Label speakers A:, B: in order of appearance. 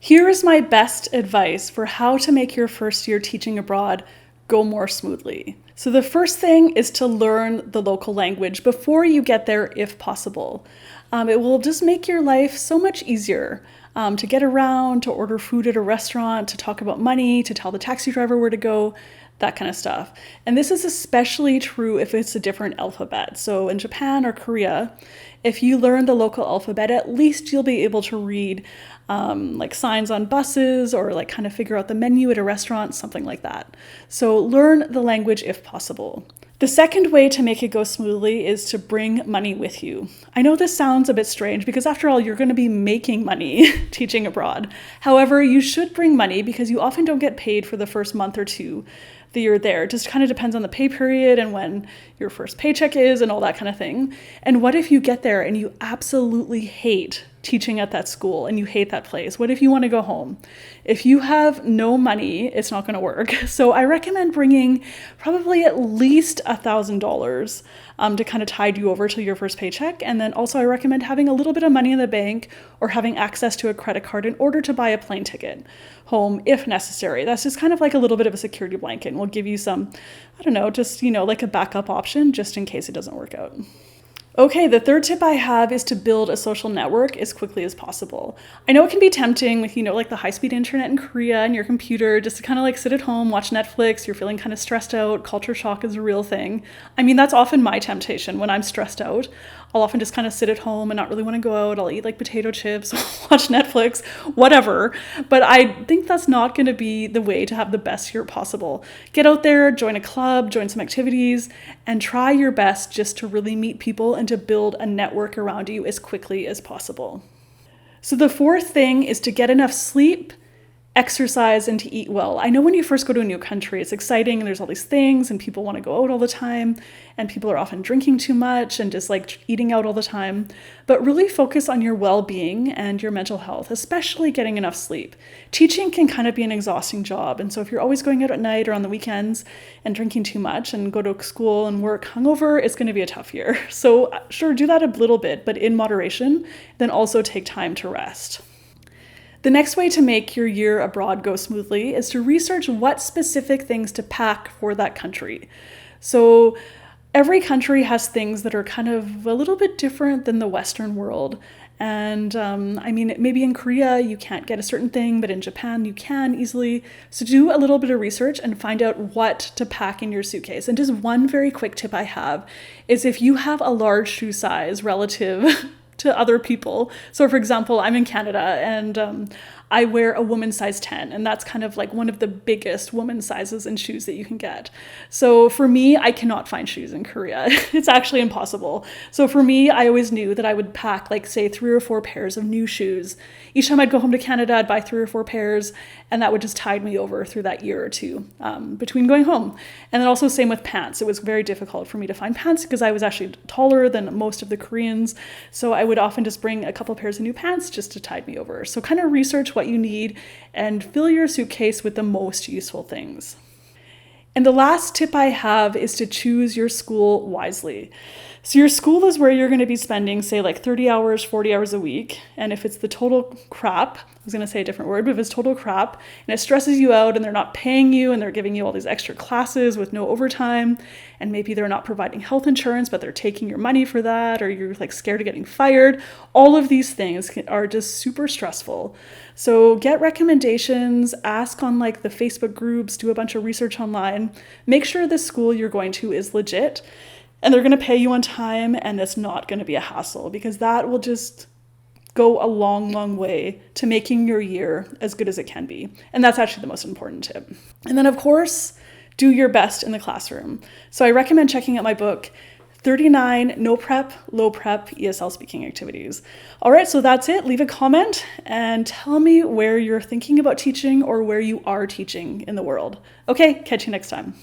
A: Here is my best advice for how to make your first year teaching abroad go more smoothly. So the first thing is to learn the local language before you get there if possible. It will just make your life so much easier to get around, to order food at a restaurant, to talk about money, to tell the taxi driver where to go, that kind of stuff. And this is especially true if it's a different alphabet. So in Japan or Korea, if you learn the local alphabet, at least you'll be able to read like signs on buses or like kind of figure out the menu at a restaurant, something like that. So learn the language if possible. The second way to make it go smoothly is to bring money with you. I know this sounds a bit strange because after all, you're going to be making money teaching abroad. However, you should bring money because you often don't get paid for the first month or two that you're there. It just kind of depends on the pay period and when your first paycheck is and all that kind of thing. And what if you get there and you absolutely hate teaching at that school and you hate that place? What if you want to go home? If you have no money, it's not going to work. So I recommend bringing probably at least $1,000 to kind of tide you over till your first paycheck. And then also I recommend having a little bit of money in the bank or having access to a credit card in order to buy a plane ticket home if necessary. That's just kind of like a little bit of a security blanket and will give you some, I don't know, just, like a backup option just in case it doesn't work out. Okay, the third tip I have is to build a social network as quickly as possible. I know it can be tempting with, like the high-speed internet in Korea and your computer just to kind of like sit at home, watch Netflix, you're feeling kind of stressed out, culture shock is a real thing. I mean, that's often my temptation when I'm stressed out. I'll often just kind of sit at home and not really want to go out. I'll eat like potato chips, watch Netflix, whatever. But I think that's not going to be the way to have the best year possible. Get out there, join a club, join some activities, and try your best just to really meet people and to build a network around you as quickly as possible. So the fourth thing is to get enough sleep, exercise, and to eat well. I know when you first go to a new country, it's exciting and there's all these things and people want to go out all the time and people are often drinking too much and just like eating out all the time. But really focus on your well-being and your mental health, especially getting enough sleep. Teaching can kind of be an exhausting job. And so if you're always going out at night or on the weekends and drinking too much and go to school and work hungover, it's going to be a tough year. So sure, do that a little bit, but in moderation, then also take time to rest. The next way to make your year abroad go smoothly is to research what specific things to pack for that country. So every country has things that are kind of a little bit different than the Western world. And maybe in Korea you can't get a certain thing, but in Japan you can easily. So do a little bit of research and find out what to pack in your suitcase. And just one very quick tip I have is if you have a large shoe size relative to other people. So for example, I'm in Canada and I wear a woman's size 10, and that's kind of like one of the biggest women's sizes in shoes that you can get. So for me, I cannot find shoes in Korea. It's actually impossible. So for me, I always knew that I would pack like say 3 or 4 pairs of new shoes. Each time I'd go home to Canada, I'd buy 3 or 4 pairs, and that would just tide me over through that year or two between going home. And then also same with pants. It was very difficult for me to find pants because I was actually taller than most of the Koreans. So I would often just bring a couple pairs of new pants just to tide me over. So kind of research what you need and fill your suitcase with the most useful things. And the last tip I have is to choose your school wisely. So your school is where you're going to be spending, say, like 30 hours, 40 hours a week. And if it's the total crap, I was going to say a different word, but if it's total crap and it stresses you out and they're not paying you and they're giving you all these extra classes with no overtime, and maybe they're not providing health insurance, but they're taking your money for that, or you're like scared of getting fired, all of these things are just super stressful. So get recommendations, ask on like the Facebook groups, do a bunch of research online, make sure the school you're going to is legit and they're going to pay you on time and it's not going to be a hassle, because that will just go a long, long way to making your year as good as it can be. And that's actually the most important tip. And then of course, do your best in the classroom. So I recommend checking out my book, 39 No Prep, Low Prep ESL Speaking Activities. All right, so that's it. Leave a comment and tell me where you're thinking about teaching or where you are teaching in the world. Okay, catch you next time.